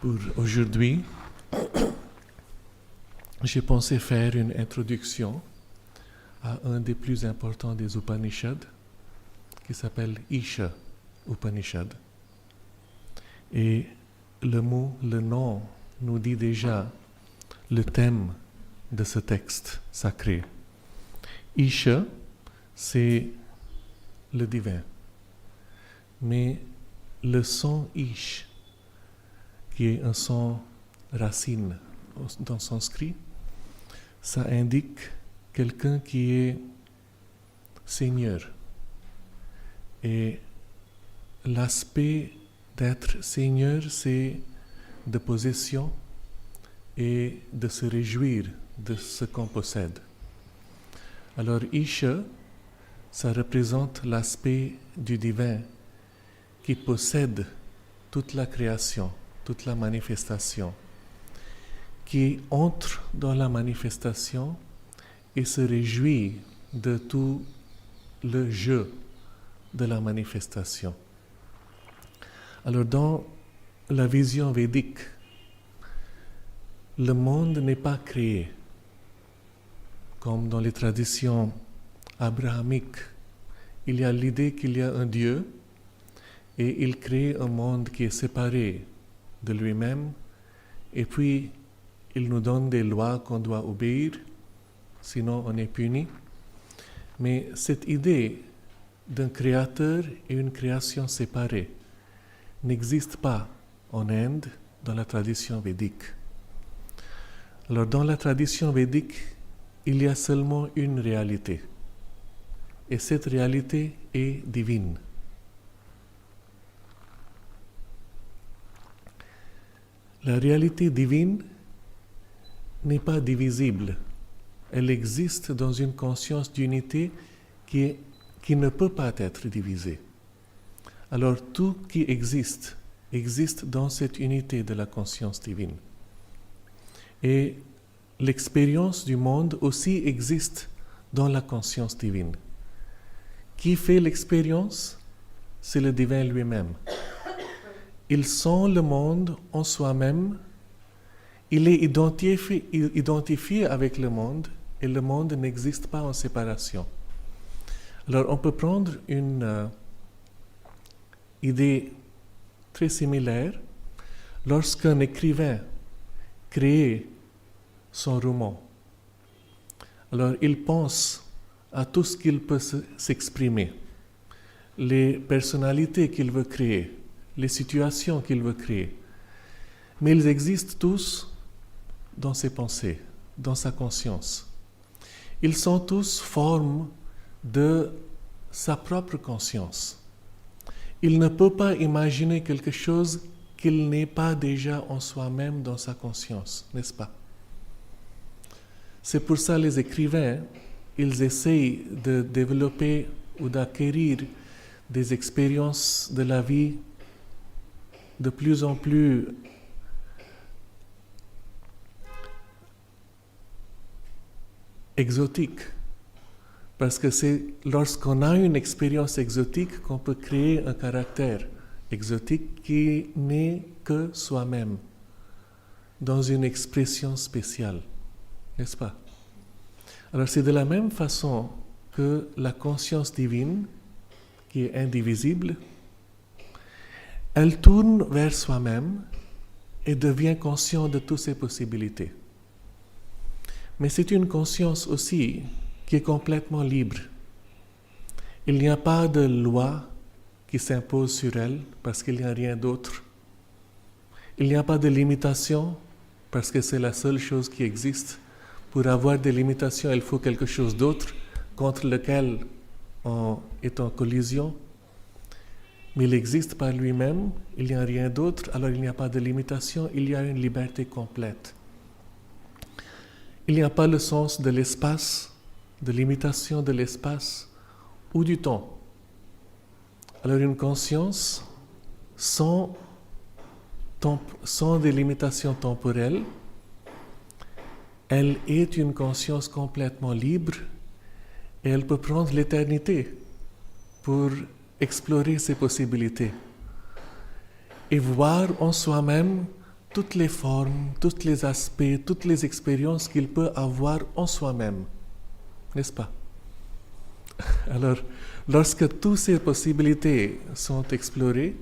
Pour aujourd'hui, j'ai pensé faire une introduction à un des plus importants des Upanishads, qui s'appelle Isha Upanishad. Et le nom, nous dit déjà le thème de ce texte sacré. Isha, c'est le divin. Mais le son Ish, qui est un son racine dans sanskrit, ça indique quelqu'un qui est seigneur. Et l'aspect d'être seigneur, c'est de possession et de se réjouir de ce qu'on possède. Alors Isha, ça représente l'aspect du divin qui possède toute la création, toute la manifestation, qui entre dans la manifestation et se réjouit de tout le jeu de la manifestation. Alors dans la vision védique, le monde n'est pas créé comme dans les traditions abrahamiques. Il y a l'idée qu'il y a un Dieu et il crée un monde qui est séparé de lui-même et puis il nous donne des lois qu'on doit obéir, sinon on est puni. Mais cette idée d'un créateur et une création séparée n'existe pas en Inde dans la tradition védique. Alors dans la tradition védique, il y a seulement une réalité. Et cette réalité est divine. La réalité divine n'est pas divisible. Elle existe dans une conscience d'unité qui ne peut pas être divisée. Alors tout qui existe dans cette unité de la conscience divine. Et l'expérience du monde aussi existe dans la conscience divine. Qui fait l'expérience? C'est le divin lui-même. Il sent le monde en soi-même, il est identifié avec le monde et le monde n'existe pas en séparation. Alors on peut prendre une idée très similaire lorsqu'un écrivain crée son roman. Alors il pense à tout ce qu'il peut s'exprimer, les personnalités qu'il veut créer, les situations qu'il veut créer. Mais ils existent tous dans ses pensées, dans sa conscience. Ils sont tous formes de sa propre conscience. Il ne peut pas imaginer quelque chose qu'il n'est pas déjà en soi-même dans sa conscience, n'est-ce pas? C'est pour ça les écrivains, ils essayent de développer ou d'acquérir des expériences de la vie de plus en plus exotiques. Parce que c'est lorsqu'on a une expérience exotique qu'on peut créer un caractère exotique qui n'est que soi-même, dans une expression spéciale, n'est-ce pas? Alors c'est de la même façon que la conscience divine, qui est indivisible, elle tourne vers soi-même et devient consciente de toutes ses possibilités. Mais c'est une conscience aussi qui est complètement libre. Il n'y a pas de loi qui s'impose sur elle parce qu'il n'y a rien d'autre. Il n'y a pas de limitation parce que c'est la seule chose qui existe. Pour avoir des limitations, il faut quelque chose d'autre contre lequel on est en collision. Mais il existe par lui-même, il n'y a rien d'autre, alors il n'y a pas de limitation, il y a une liberté complète. Il n'y a pas le sens de l'espace, de limitation de l'espace ou du temps. Alors une conscience sans des limitations temporelles, elle est une conscience complètement libre et elle peut prendre l'éternité pour explorer ses possibilités et voir en soi-même toutes les formes, tous les aspects, toutes les expériences qu'il peut avoir en soi-même. N'est-ce pas? Alors, lorsque toutes ces possibilités sont explorées,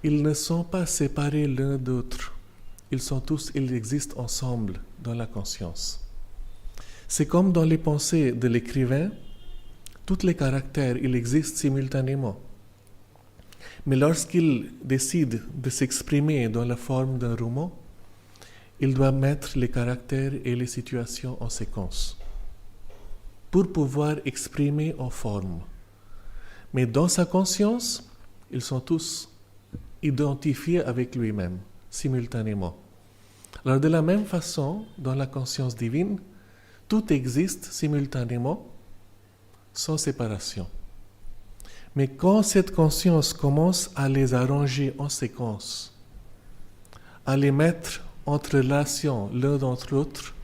ils ne sont pas séparés l'un d'autre. Ils existent ensemble dans la conscience. C'est comme dans les pensées de l'écrivain, tous les caractères, ils existent simultanément. Mais lorsqu'il décide de s'exprimer dans la forme d'un roman, il doit mettre les caractères et les situations en séquence pour pouvoir exprimer en forme. Mais dans sa conscience, ils sont tous identifiés avec lui-même, simultanément. Alors de la même façon, dans la conscience divine, tout existe simultanément, sans séparation. Mais quand cette conscience commence à les arranger en séquence, à les mettre en relation l'un d'entre l'autre,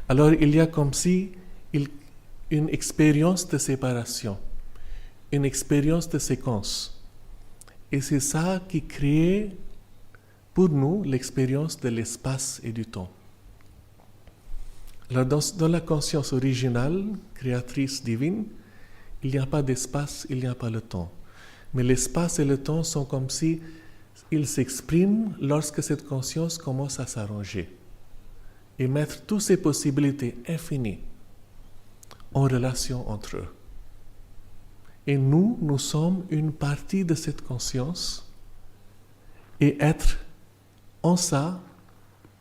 alors il y a comme si une expérience de séparation, une expérience de séquence. Et c'est ça qui crée pour nous l'expérience de l'espace et du temps. Alors dans la conscience originale, créatrice divine, il n'y a pas d'espace, il n'y a pas le temps. Mais l'espace et le temps sont comme si ils s'expriment lorsque cette conscience commence à s'arranger et mettre toutes ces possibilités infinies en relation entre eux. Et nous sommes une partie de cette conscience et être en ça,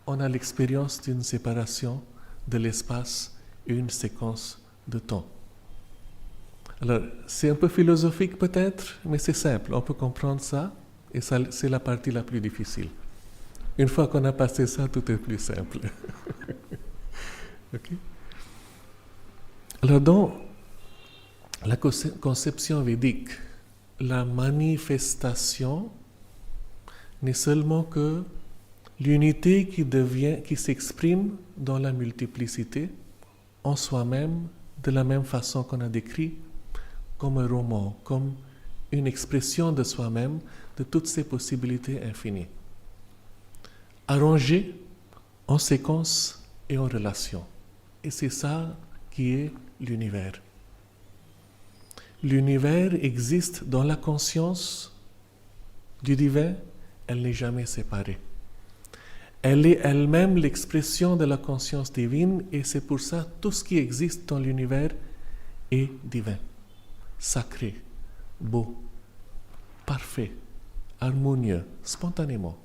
on a l'expérience d'une séparation de l'espace et une séquence de temps. Alors, c'est un peu philosophique peut-être, mais c'est simple, on peut comprendre ça, et ça, c'est la partie la plus difficile. Une fois qu'on a passé ça, tout est plus simple. Okay? Alors, dans la conception védique, la manifestation n'est seulement que l'unité qui s'exprime dans la multiplicité, en soi-même, de la même façon qu'on a décrit, comme un roman, comme une expression de soi-même, de toutes ces possibilités infinies. Arrangées en séquence et en relation. Et c'est ça qui est l'univers. L'univers existe dans la conscience du divin, elle n'est jamais séparée. Elle est elle-même l'expression de la conscience divine et c'est pour ça tout ce qui existe dans l'univers est divin, sacré, beau, parfait, harmonieux, spontanément.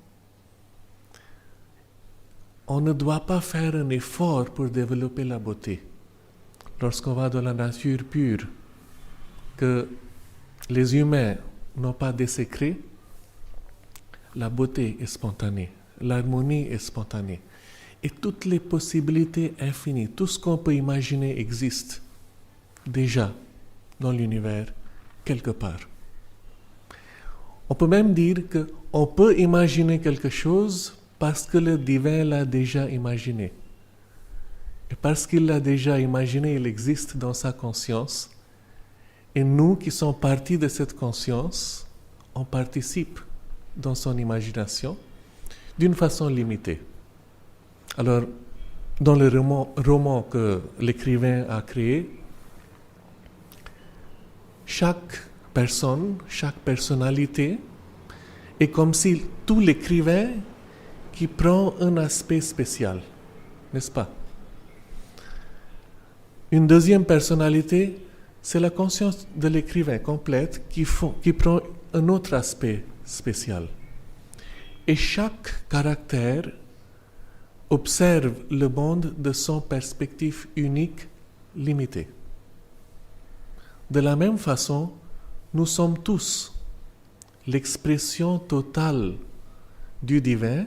On ne doit pas faire un effort pour développer la beauté. Lorsqu'on va dans la nature pure, que les humains n'ont pas désécré, la beauté est spontanée, l'harmonie est spontanée. Et toutes les possibilités infinies, tout ce qu'on peut imaginer existe déjà dans l'univers, quelque part. On peut même dire qu'on peut imaginer quelque chose parce que le divin l'a déjà imaginé. Et parce qu'il l'a déjà imaginé, il existe dans sa conscience. Et nous qui sommes partis de cette conscience, on participe dans son imagination d'une façon limitée. Alors, dans le roman que l'écrivain a créé, chaque personne, chaque personnalité est comme si tout l'écrivain qui prend un aspect spécial, n'est-ce pas? Une deuxième personnalité, c'est la conscience de l'écrivain complète qui prend un autre aspect spécial. Et chaque caractère observe le monde de son perspective unique, limitée. De la même façon, nous sommes tous l'expression totale du divin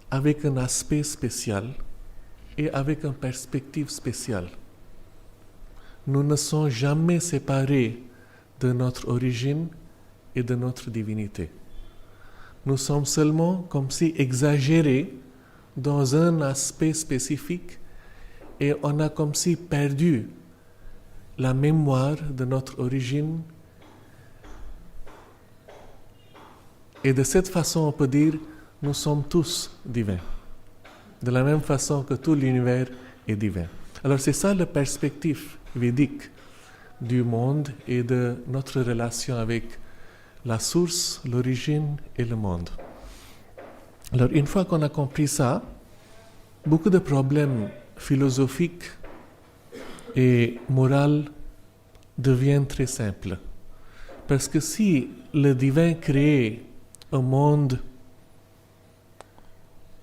avec un aspect spécial et avec une perspective spéciale. Nous ne sommes jamais séparés de notre origine et de notre divinité. Nous sommes seulement comme si exagérés dans un aspect spécifique et on a comme si perdu la mémoire de notre origine Et de cette façon, on peut dire, nous sommes tous divins. De la même façon que tout l'univers est divin. Alors c'est ça la perspective védique du monde et de notre relation avec la source, l'origine et le monde. Alors une fois qu'on a compris ça, beaucoup de problèmes philosophiques et moraux deviennent très simples. Parce que si le divin crée un monde,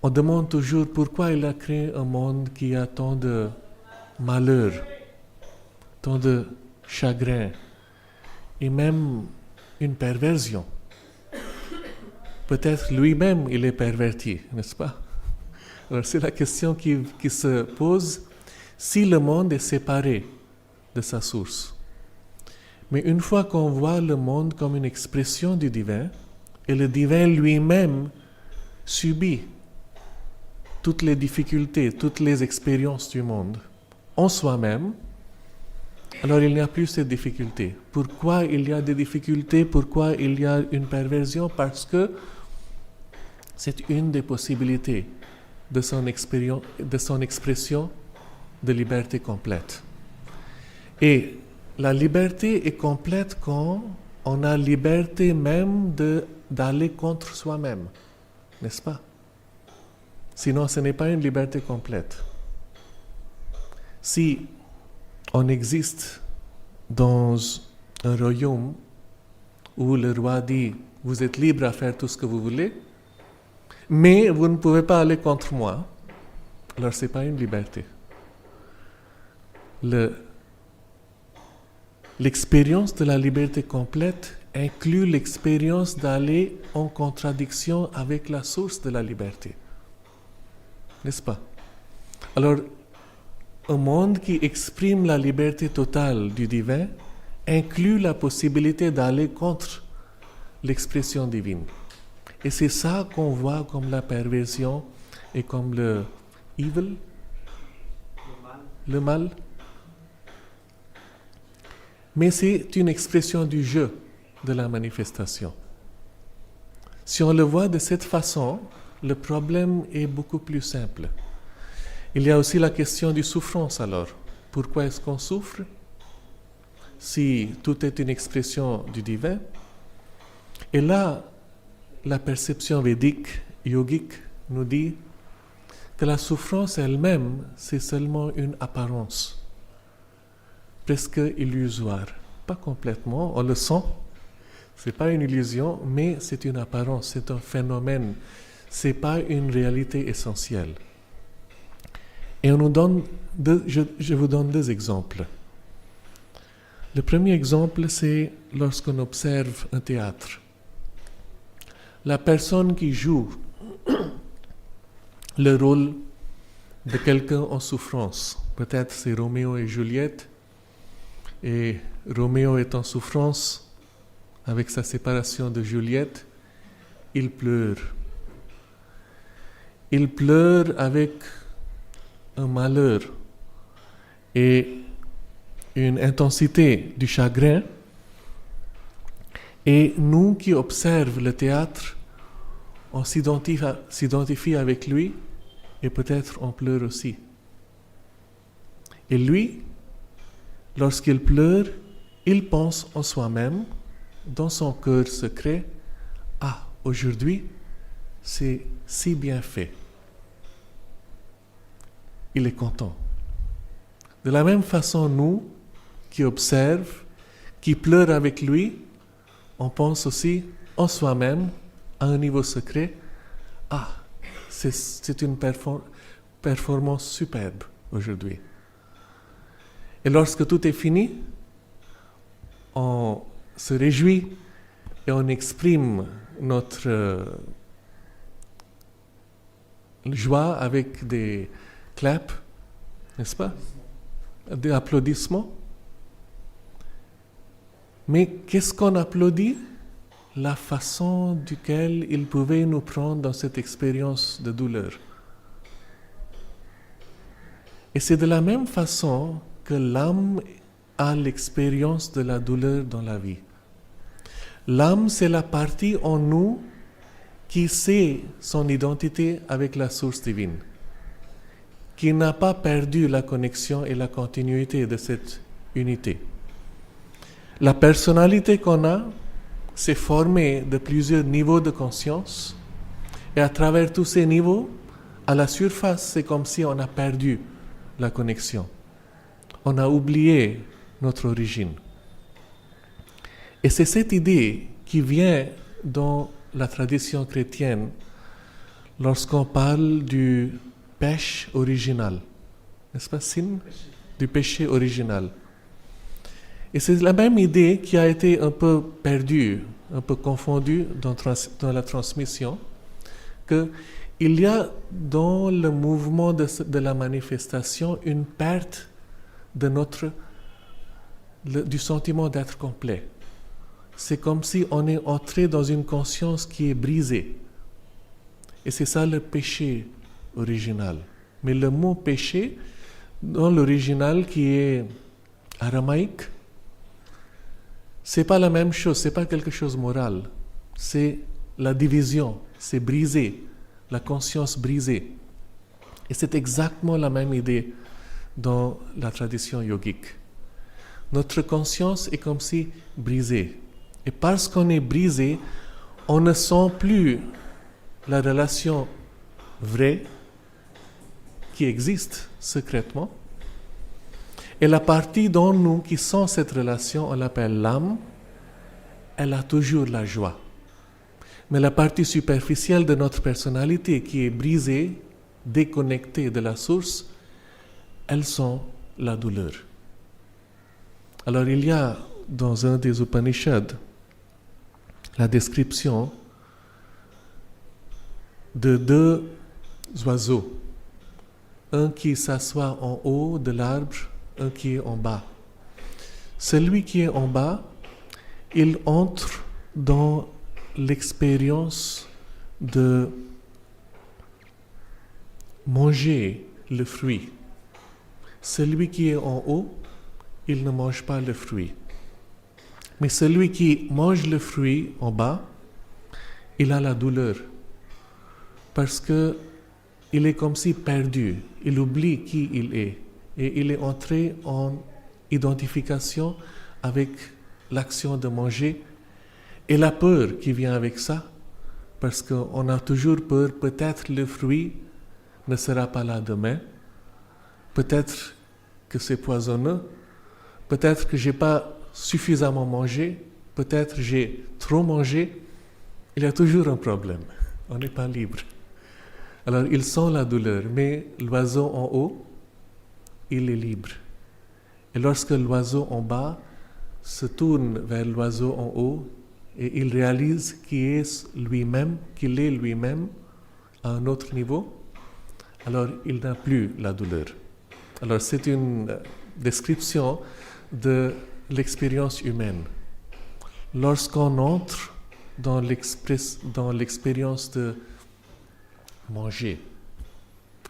on demande toujours pourquoi il a créé un monde qui a tant de malheur, tant de chagrin et même une perversion. Peut-être lui-même il est perverti, n'est-ce pas? Alors c'est la question qui se pose si le monde est séparé de sa source. Mais une fois qu'on voit le monde comme une expression du divin, et le divin lui-même subit toutes les difficultés, toutes les expériences du monde en soi-même, alors il n'y a plus ces difficultés. Pourquoi il y a des difficultés? Pourquoi il y a une perversion? Parce que c'est une des possibilités de son expression de liberté complète. Et la liberté est complète quand on a liberté même d'aller contre soi-même, n'est-ce pas? Sinon, ce n'est pas une liberté complète. Si on existe dans un royaume où le roi dit « Vous êtes libre à faire tout ce que vous voulez, mais vous ne pouvez pas aller contre moi », alors ce n'est pas une liberté. L'expérience de la liberté complète inclut l'expérience d'aller en contradiction avec la source de la liberté. N'est-ce pas? Alors, un monde qui exprime la liberté totale du divin inclut la possibilité d'aller contre l'expression divine. Et c'est ça qu'on voit comme la perversion et comme le evil, le mal. Mais c'est une expression du jeu de la manifestation. Si on le voit de cette façon, le problème est beaucoup plus simple. Il y a aussi la question du souffrance alors. Pourquoi est-ce qu'on souffre? Si tout est une expression du divin. Et là, la perception védique, yogique, nous dit que la souffrance elle-même, c'est seulement une apparence, presque illusoire. Pas complètement, on le sent. C'est pas une illusion, mais c'est une apparence, c'est un phénomène. C'est pas une réalité essentielle. Et on nous donne je vous donne deux exemples. Le premier exemple, c'est lorsqu'on observe un théâtre. La personne qui joue le rôle de quelqu'un en souffrance, peut-être c'est Roméo et Juliette, et Roméo est en souffrance avec sa séparation de Juliette, il pleure. Il pleure avec un malheur et une intensité du chagrin. Et nous qui observons le théâtre, on s'identifie avec lui et peut-être on pleure aussi. Et lui, lorsqu'il pleure, il pense en soi-même, dans son cœur secret, « Ah, aujourd'hui, c'est si bien fait. » Il est content. De la même façon, nous, qui observons, qui pleurent avec lui, on pense aussi en soi-même, à un niveau secret, « Ah, c'est une performance superbe aujourd'hui. » Et lorsque tout est fini, on se réjouit et on exprime notre joie avec des claps, n'est-ce pas? Des applaudissements. Mais qu'est-ce qu'on applaudit? La façon duquel il pouvait nous prendre dans cette expérience de douleur. Et c'est de la même façon que l'âme a l'expérience de la douleur dans la vie. L'âme, c'est la partie en nous qui sait son identité avec la source divine, qui n'a pas perdu la connexion et la continuité de cette unité. La personnalité qu'on a s'est formée de plusieurs niveaux de conscience, et à travers tous ces niveaux, à la surface, c'est comme si on a perdu la connexion. On a oublié notre origine. Et c'est cette idée qui vient dans la tradition chrétienne lorsqu'on parle du péché original. N'est-ce pas, Sin? Du péché original. Et c'est la même idée qui a été un peu perdue, un peu confondue dans la transmission, qu'il y a dans le mouvement de la manifestation une perte de du sentiment d'être complet. C'est comme si on est entré dans une conscience qui est brisée. Et c'est ça le péché original. Mais le mot péché, dans l'original qui est aramaïque, c'est pas la même chose, c'est pas quelque chose de moral. C'est la division, c'est briser, la conscience brisée. Et c'est exactement la même idée dans la tradition yogique. Notre conscience est comme si brisée. Et parce qu'on est brisé, on ne sent plus la relation vraie qui existe secrètement. Et la partie dans nous qui sent cette relation, on l'appelle l'âme, elle a toujours la joie. Mais la partie superficielle de notre personnalité qui est brisée, déconnectée de la source, elle sent la douleur. Alors il y a dans un des Upanishads la description de deux oiseaux, un qui s'assoit en haut de l'arbre, un qui est en bas. Celui qui est en bas, il entre dans l'expérience de manger le fruit. Celui qui est en haut, il ne mange pas le fruit. Mais celui qui mange le fruit en bas, il a la douleur. Parce que il est comme si perdu. Il oublie qui il est. Et il est entré en identification avec l'action de manger et la peur qui vient avec ça. Parce qu'on a toujours peur, peut-être le fruit ne sera pas là demain. Peut-être que c'est poisonneux. Peut-être que je n'ai pas suffisamment mangé, peut-être j'ai trop mangé, il y a toujours un problème. On n'est pas libre. Alors, il sent la douleur, mais l'oiseau en haut, il est libre. Et lorsque l'oiseau en bas se tourne vers l'oiseau en haut, et il réalise qu'il est lui-même à un autre niveau, alors il n'a plus la douleur. Alors, c'est une description de l'expérience humaine. Lorsqu'on entre dans l'expérience de manger.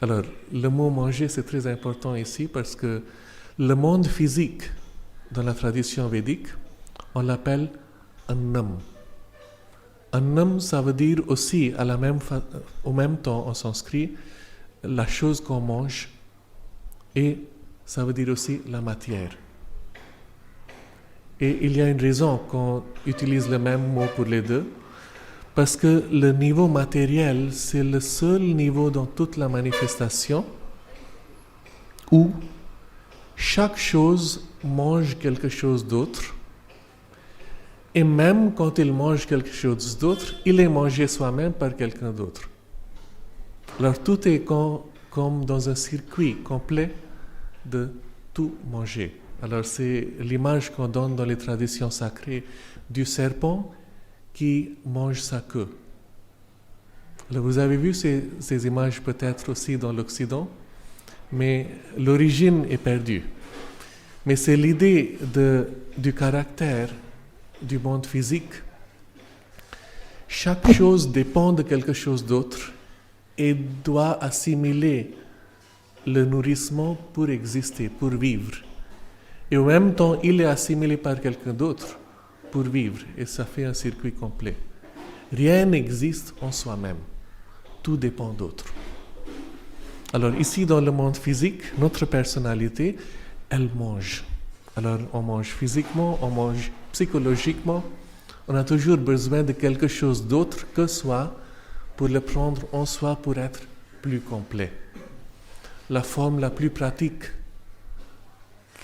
Alors, le mot manger, c'est très important ici parce que le monde physique, dans la tradition védique, on l'appelle annam. Annam, ça veut dire aussi, au même temps en sanskrit, la chose qu'on mange, et ça veut dire aussi la matière. Et il y a une raison qu'on utilise le même mot pour les deux, parce que le niveau matériel, c'est le seul niveau dans toute la manifestation où chaque chose mange quelque chose d'autre, et même quand il mange quelque chose d'autre, il est mangé soi-même par quelqu'un d'autre. Alors tout est comme dans un circuit complet de tout manger. Alors c'est l'image qu'on donne dans les traditions sacrées du serpent qui mange sa queue. Alors vous avez vu ces images peut-être aussi dans l'Occident, mais l'origine est perdue. Mais c'est l'idée du caractère du monde physique. Chaque chose dépend de quelque chose d'autre et doit assimiler le nourrissement pour exister, pour vivre. Et en même temps, il est assimilé par quelqu'un d'autre pour vivre. Et ça fait un circuit complet. Rien n'existe en soi-même. Tout dépend d'autre. Alors ici, dans le monde physique, notre personnalité, elle mange. Alors on mange physiquement, on mange psychologiquement. On a toujours besoin de quelque chose d'autre que soi pour le prendre en soi pour être plus complet. La forme la plus pratique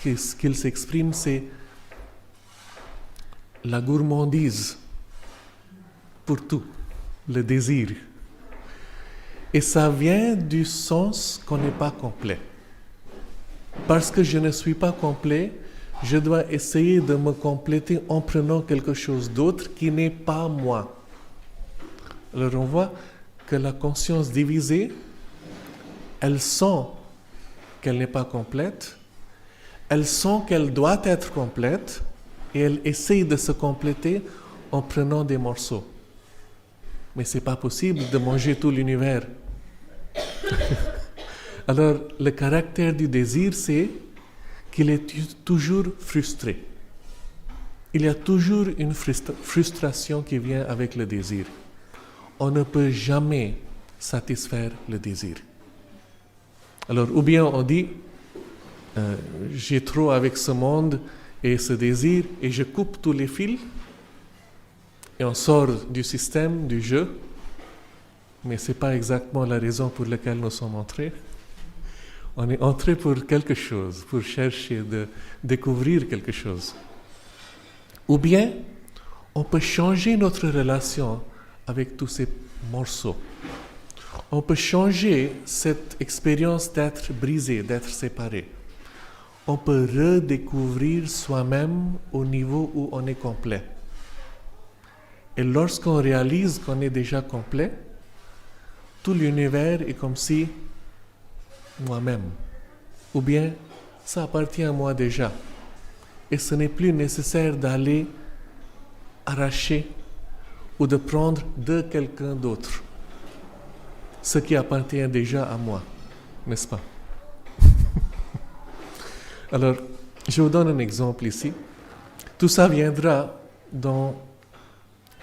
qu'il s'exprime, c'est la gourmandise pour tout, le désir. Et ça vient du sens qu'on n'est pas complet. Parce que je ne suis pas complet, je dois essayer de me compléter en prenant quelque chose d'autre qui n'est pas moi. Alors on voit que la conscience divisée, elle sent qu'elle n'est pas complète, elle sent qu'elle doit être complète et elle essaye de se compléter en prenant des morceaux. Mais ce n'est pas possible de manger tout l'univers. Alors, le caractère du désir, c'est qu'il est toujours frustré. Il y a toujours une frustration qui vient avec le désir. On ne peut jamais satisfaire le désir. Alors, ou bien on dit, j'ai trop avec ce monde et ce désir, et je coupe tous les fils, et on sort du système, du jeu, mais ce n'est pas exactement la raison pour laquelle nous sommes entrés. On est entré pour quelque chose, pour chercher de découvrir quelque chose. Ou bien, on peut changer notre relation avec tous ces morceaux. On peut changer cette expérience d'être brisé, d'être séparé. On peut redécouvrir soi-même au niveau où on est complet. Et lorsqu'on réalise qu'on est déjà complet, tout l'univers est comme si moi-même. Ou bien, ça appartient à moi déjà. Et ce n'est plus nécessaire d'aller arracher ou de prendre de quelqu'un d'autre ce qui appartient déjà à moi, n'est-ce pas? Alors, je vous donne un exemple ici. Tout ça viendra dans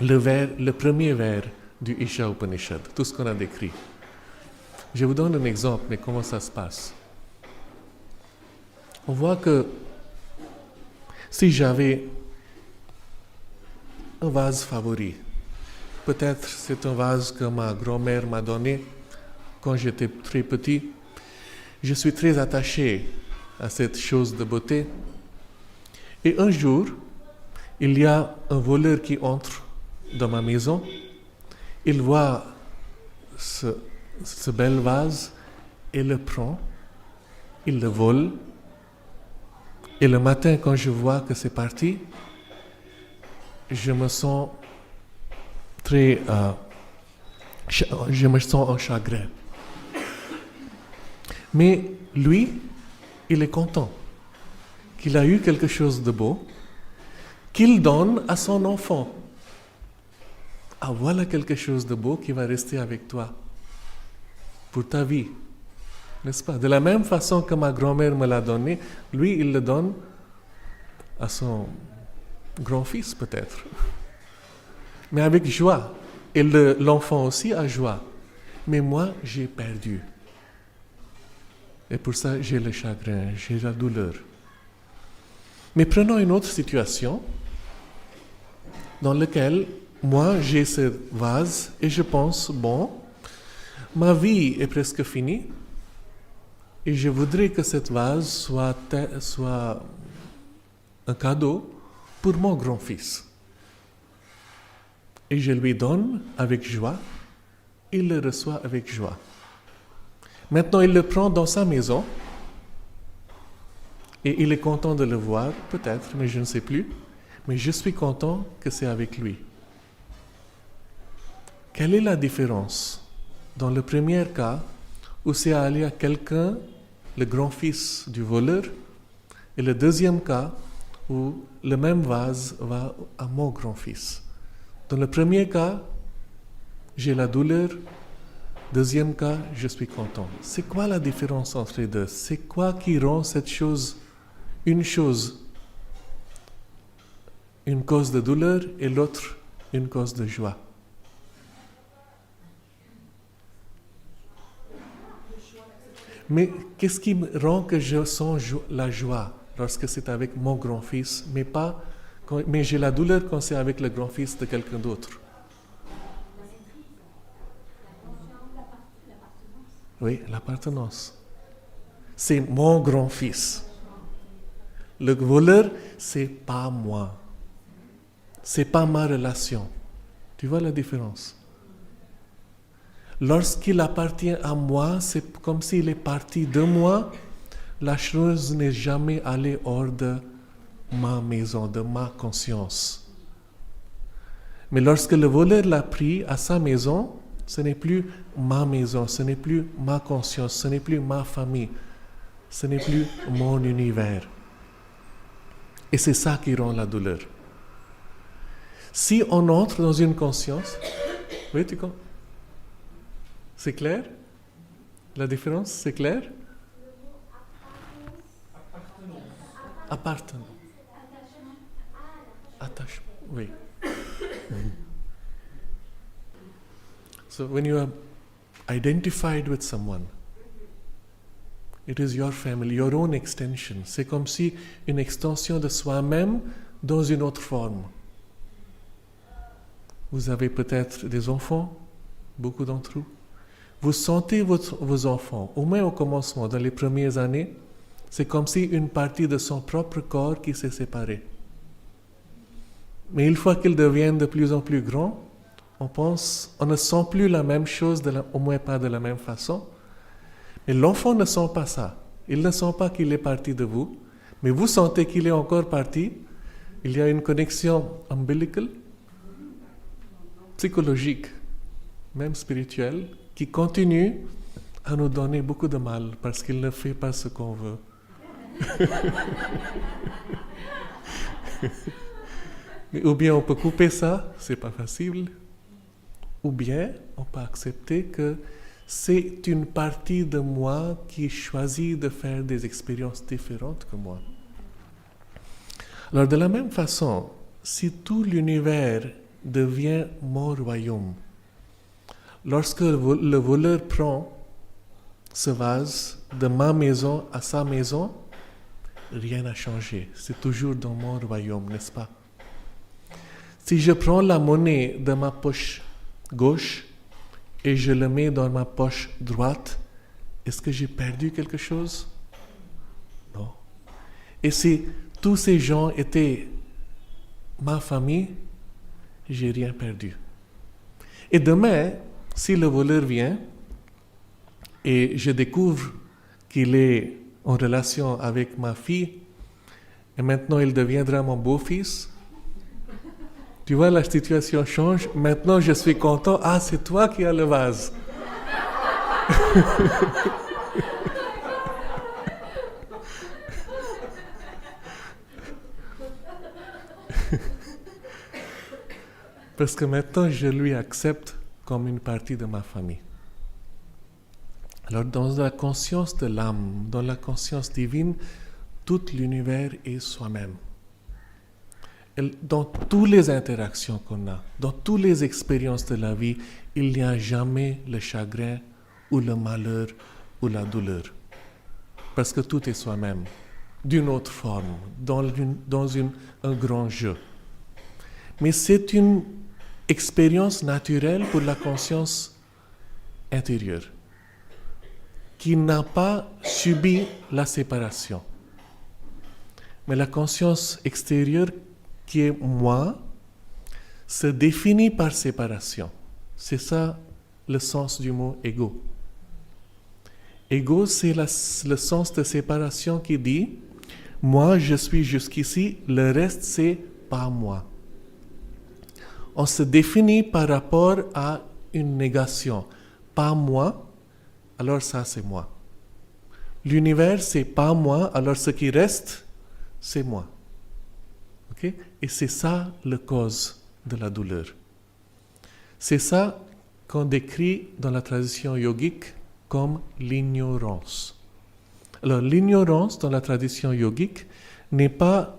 le premier vers du Isha Upanishad, tout ce qu'on a décrit. Je vous donne un exemple, mais comment ça se passe? On voit que si j'avais un vase favori, peut-être c'est un vase que ma grand-mère m'a donné quand j'étais très petit, je suis très attaché à cette chose de beauté. Et un jour, il y a un voleur qui entre dans ma maison, il voit ce bel vase et le prend, il le vole, et le matin quand je vois que c'est parti, je me sens en chagrin. Mais lui, il est content qu'il a eu quelque chose de beau, qu'il donne à son enfant. Ah, voilà quelque chose de beau qui va rester avec toi pour ta vie, n'est-ce pas? De la même façon que ma grand-mère me l'a donné, lui, il le donne à son grand-fils peut-être. Mais avec joie. Et l'enfant aussi a joie. Mais moi, j'ai perdu. Et pour ça, j'ai le chagrin, j'ai la douleur. Mais prenons une autre situation dans laquelle moi, j'ai ce vase et je pense, bon, ma vie est presque finie et je voudrais que cette vase soit un cadeau pour mon grand-fils. Et je lui donne avec joie, il le reçoit avec joie. Maintenant, il le prend dans sa maison et il est content de le voir, peut-être, mais je ne sais plus. Mais je suis content que c'est avec lui. Quelle est la différence dans le premier cas où c'est allé à quelqu'un, le grand-fils du voleur, et le deuxième cas où le même vase va à mon grand-fils? Dans le premier cas, j'ai la douleur. Deuxième cas, je suis content. C'est quoi la différence entre les deux? C'est quoi qui rend cette chose une cause de douleur et l'autre une cause de joie? Mais qu'est-ce qui me rend que je sens la joie lorsque c'est avec mon grand-fils, mais j'ai la douleur quand c'est avec le grand-fils de quelqu'un d'autre? Oui, l'appartenance. C'est mon grand-fils. Le voleur, c'est pas moi. C'est pas ma relation. Tu vois la différence? Lorsqu'il appartient à moi, c'est comme s'il est parti de moi. La chose n'est jamais allée hors de ma maison, de ma conscience. Mais lorsque le voleur l'a pris à sa maison, ce n'est plus ma maison, ce n'est plus ma conscience, ce n'est plus ma famille, ce n'est plus mon univers. Et c'est ça qui rend la douleur. Si on entre dans une conscience, oui, tu comprends? C'est clair? La différence, c'est clair? Appartenance. Attachement. Oui. So when you are identified with someone, it is your family, your own extension. C'est comme si une extension de soi-même dans une autre forme. Vous avez peut-être des enfants, beaucoup d'entre vous. Vous sentez vos enfants, au moins au commencement, dans les premières années, c'est comme si une partie de son propre corps qui s'est séparée. Mais une fois qu'ils deviennent de plus en plus grands, on ne sent plus la même chose, au moins pas de la même façon. Mais l'enfant ne sent pas ça. Il ne sent pas qu'il est parti de vous, mais vous sentez qu'il est encore parti. Il y a une connexion umbilicale, psychologique, même spirituelle, qui continue à nous donner beaucoup de mal parce qu'il ne fait pas ce qu'on veut. Ou bien on peut couper ça, c'est pas facile. Ou bien on peut accepter que c'est une partie de moi qui choisit de faire des expériences différentes que moi. Alors de la même façon, si tout l'univers devient mon royaume, lorsque le voleur prend ce vase de ma maison à sa maison, rien n'a changé. C'est toujours dans mon royaume, n'est-ce pas? Si je prends la monnaie de ma poche gauche et je le mets dans ma poche droite, est-ce que j'ai perdu quelque chose? Non. Et si tous ces gens étaient ma famille, j'ai rien perdu. Et demain, si le voleur vient et je découvre qu'il est en relation avec ma fille et maintenant il deviendra mon beau-fils, tu vois, la situation change. Maintenant, je suis content. Ah, c'est toi qui as le vase. Parce que maintenant, je lui accepte comme une partie de ma famille. Alors, dans la conscience de l'âme, dans la conscience divine, tout l'univers est soi-même. Dans toutes les interactions qu'on a, dans toutes les expériences de la vie, il n'y a jamais le chagrin ou le malheur ou la douleur. Parce que tout est soi-même, d'une autre forme, dans un grand jeu. Mais c'est une expérience naturelle pour la conscience intérieure, qui n'a pas subi la séparation. Mais la conscience extérieure, qui est moi, se définit par séparation. C'est ça le sens du mot ego. Ego, c'est le sens de séparation qui dit « moi, je suis jusqu'ici, le reste, c'est pas moi ». On se définit par rapport à une négation. Pas moi, alors ça, c'est moi. L'univers, c'est pas moi, alors ce qui reste, c'est moi. Okay? Et c'est ça la cause de la douleur. C'est ça qu'on décrit dans la tradition yogique comme l'ignorance. Alors l'ignorance dans la tradition yogique n'est pas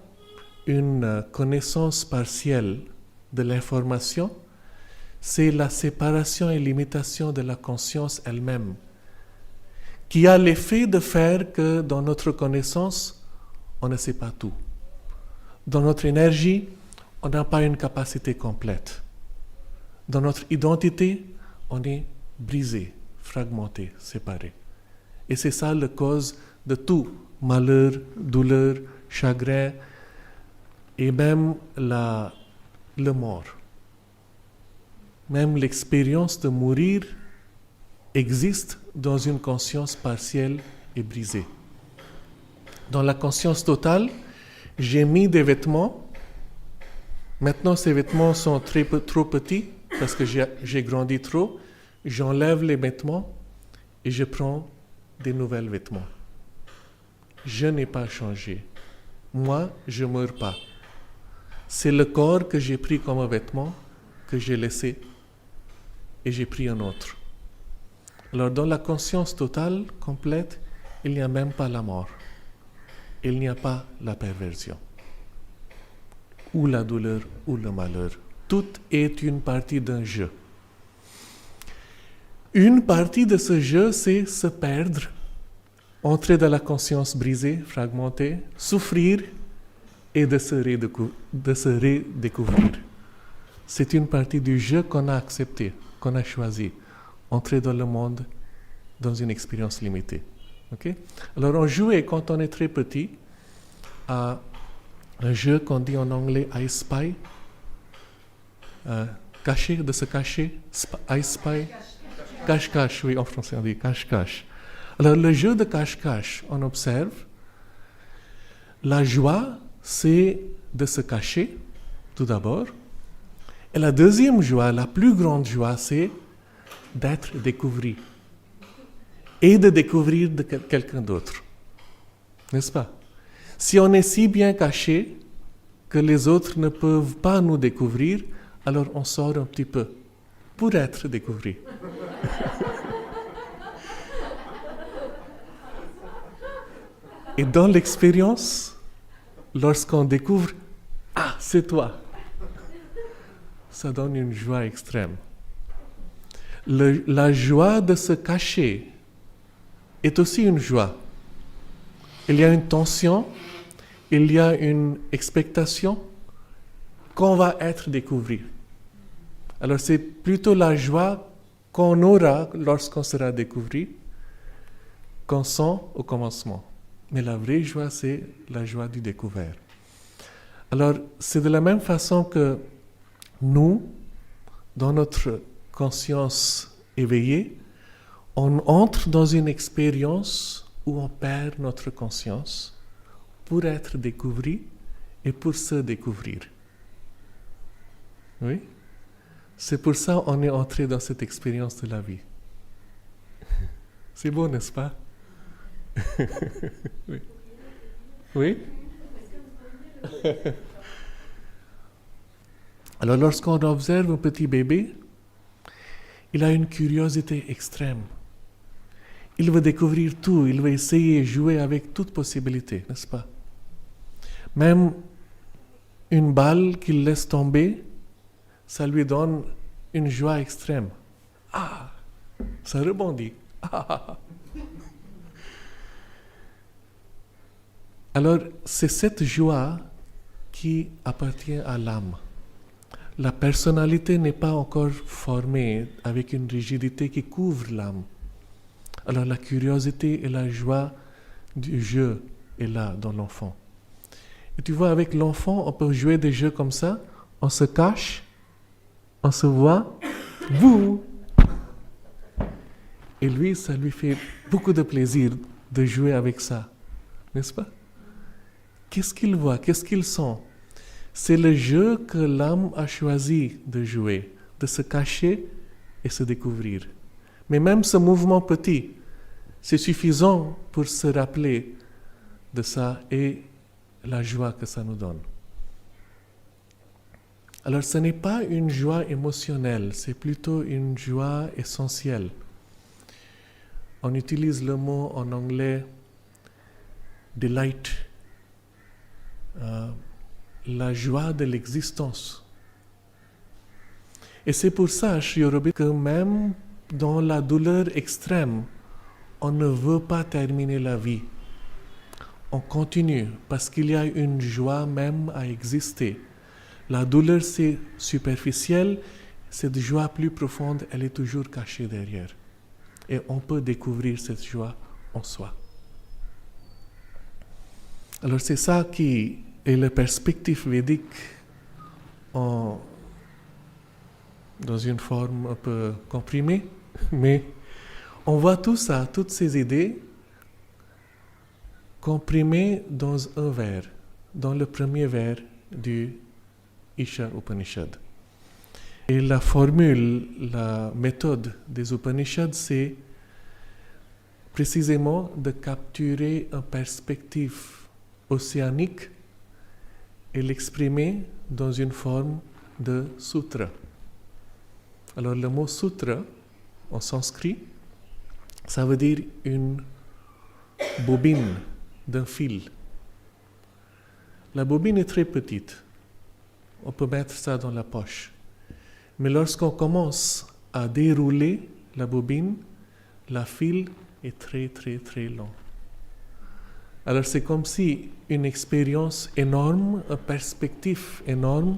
une connaissance partielle de l'information, c'est la séparation et l'imitation de la conscience elle-même qui a l'effet de faire que dans notre connaissance, on ne sait pas tout. Dans notre énergie, on n'a pas une capacité complète. Dans notre identité, on est brisé, fragmenté, séparé. Et c'est ça la cause de tout malheur, douleur, chagrin et même le mort. Même l'expérience de mourir existe dans une conscience partielle et brisée. Dans la conscience totale, j'ai mis des vêtements. Maintenant, ces vêtements sont trop petits parce que j'ai grandi trop. J'enlève les vêtements et je prends des nouveaux vêtements. Je n'ai pas changé. Moi, je ne meurs pas. C'est le corps que j'ai pris comme un vêtement que j'ai laissé et j'ai pris un autre. Alors, dans la conscience totale, complète, il n'y a même pas la mort. Il n'y a pas la perversion, ou la douleur, ou le malheur. Tout est une partie d'un jeu. Une partie de ce jeu, c'est se perdre, entrer dans la conscience brisée, fragmentée, souffrir et de se redécouvrir. C'est une partie du jeu qu'on a accepté, qu'on a choisi. Entrer dans le monde dans une expérience limitée. Okay? Alors on jouait quand on est très petit à un jeu qu'on dit en anglais I Spy, cacher, de se cacher, I Spy, cache-cache, oui, en français on dit cache-cache. Alors le jeu de cache-cache, on observe, la joie c'est de se cacher tout d'abord, et la deuxième joie, la plus grande joie, c'est d'être découvert et de découvrir de quelqu'un d'autre. N'est-ce pas? Si on est si bien caché que les autres ne peuvent pas nous découvrir, alors on sort un petit peu pour être découvert. Et dans l'expérience, lorsqu'on découvre « Ah, c'est toi !» ça donne une joie extrême. La joie de se cacher est aussi une joie. Il y a une tension, il y a une expectation qu'on va être découvert. Alors c'est plutôt la joie qu'on aura lorsqu'on sera découvert qu'on sent au commencement. Mais la vraie joie, c'est la joie du découvert. Alors c'est de la même façon que nous, dans notre conscience éveillée, on entre dans une expérience où on perd notre conscience pour être découvert et pour se découvrir. Oui? C'est pour ça qu'on est entré dans cette expérience de la vie. C'est beau, n'est-ce pas? Oui? Oui? Alors lorsqu'on observe un petit bébé, il a une curiosité extrême. Il veut découvrir tout, il veut essayer de jouer avec toute possibilité, n'est-ce pas? Même une balle qu'il laisse tomber, ça lui donne une joie extrême. Ah, ça rebondit. Ah. Alors, c'est cette joie qui appartient à l'âme. La personnalité n'est pas encore formée avec une rigidité qui couvre l'âme. Alors la curiosité et la joie du jeu est là dans l'enfant. Et tu vois, avec l'enfant, on peut jouer des jeux comme ça, on se cache, on se voit, vous. Et lui, ça lui fait beaucoup de plaisir de jouer avec ça, n'est-ce pas? Qu'est-ce qu'il voit? Qu'est-ce qu'il sent? C'est le jeu que l'âme a choisi de jouer, de se cacher et se découvrir. Mais même ce mouvement petit, c'est suffisant pour se rappeler de ça et la joie que ça nous donne. Alors ce n'est pas une joie émotionnelle, c'est plutôt une joie essentielle. On utilise le mot en anglais « delight », la joie de l'existence. Et c'est pour ça, Sri Aurobindo, que même dans la douleur extrême, on ne veut pas terminer la vie. On continue parce qu'il y a une joie même à exister. La douleur, c'est superficielle. Cette joie plus profonde, elle est toujours cachée derrière. Et on peut découvrir cette joie en soi. Alors c'est ça qui est la perspective védique dans une forme un peu comprimée, mais on voit tout ça, toutes ces idées comprimées dans un vers, dans le premier vers du Isha Upanishad. Et la formule, la méthode des Upanishads, c'est précisément de capturer une perspective océanique et l'exprimer dans une forme de sutra. Alors le mot sutra, en sanskrit, ça veut dire une bobine d'un fil. La bobine est très petite. On peut mettre ça dans la poche. Mais lorsqu'on commence à dérouler la bobine, la fil est très très très long. Alors c'est comme si une expérience énorme, une perspective énorme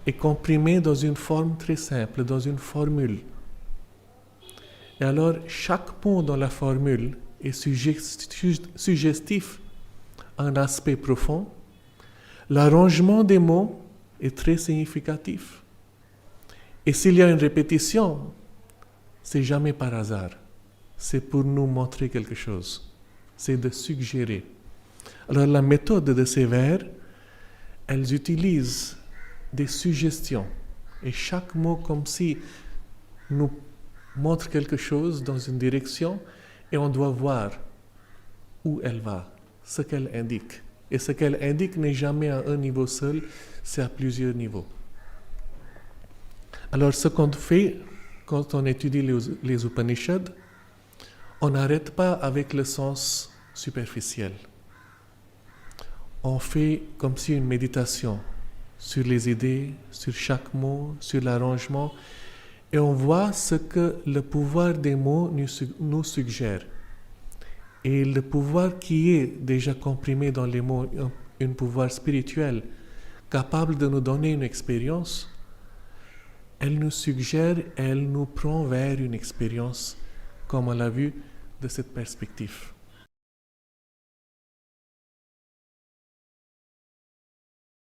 est comprimée dans une forme très simple, dans une formule. Et alors chaque mot dans la formule est suggestif à un aspect profond. L'arrangement des mots est très significatif. Et s'il y a une répétition, c'est jamais par hasard. C'est pour nous montrer quelque chose. C'est de suggérer. Alors la méthode de ces vers, elles utilisent des suggestions. Et chaque mot comme si nous montre quelque chose dans une direction et on doit voir où elle va, ce qu'elle indique. Et ce qu'elle indique n'est jamais à un niveau seul, c'est à plusieurs niveaux. Alors ce qu'on fait quand on étudie les Upanishads, on n'arrête pas avec le sens superficiel. On fait comme si une méditation sur les idées, sur chaque mot, sur l'arrangement, et on voit ce que le pouvoir des mots nous suggère. Et le pouvoir qui est déjà comprimé dans les mots, un pouvoir spirituel, capable de nous donner une expérience, elle nous suggère, elle nous prend vers une expérience, comme on l'a vu, de cette perspective.